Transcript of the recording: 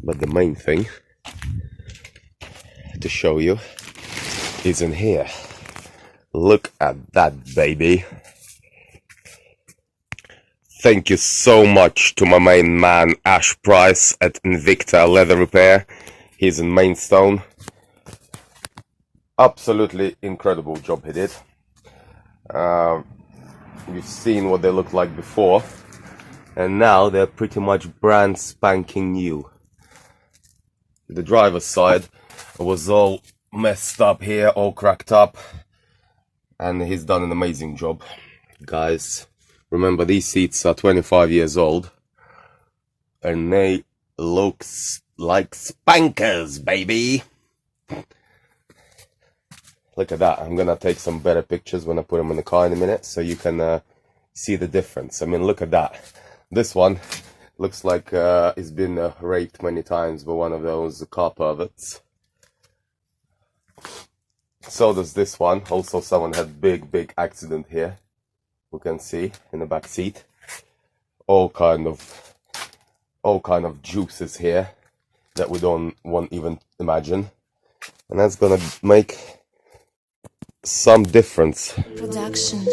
But the main thing to show you is in here. Look at that, baby. Thank you so much to my main man Ash Price at INVICTA Leather Repair. He's in Maidstone. Absolutely incredible job he did. You've seen what they looked like before, and now they're pretty much brand spanking new. The driver's side was all messed up here, all cracked up, and he's done an amazing job. Guys, remember, these seats are 25 years old and they look like spankers, baby. Look at that. I'm gonna take some better pictures when I put them in the car in a minute so you can see the difference. I mean, look at that. This one looks like it's been raped many times by one of those car perverts. So does this one. Also, someone had big accident here. We can see in the back seat. All kind of juices here that we don't want even imagine. And that's gonna make some difference. Production.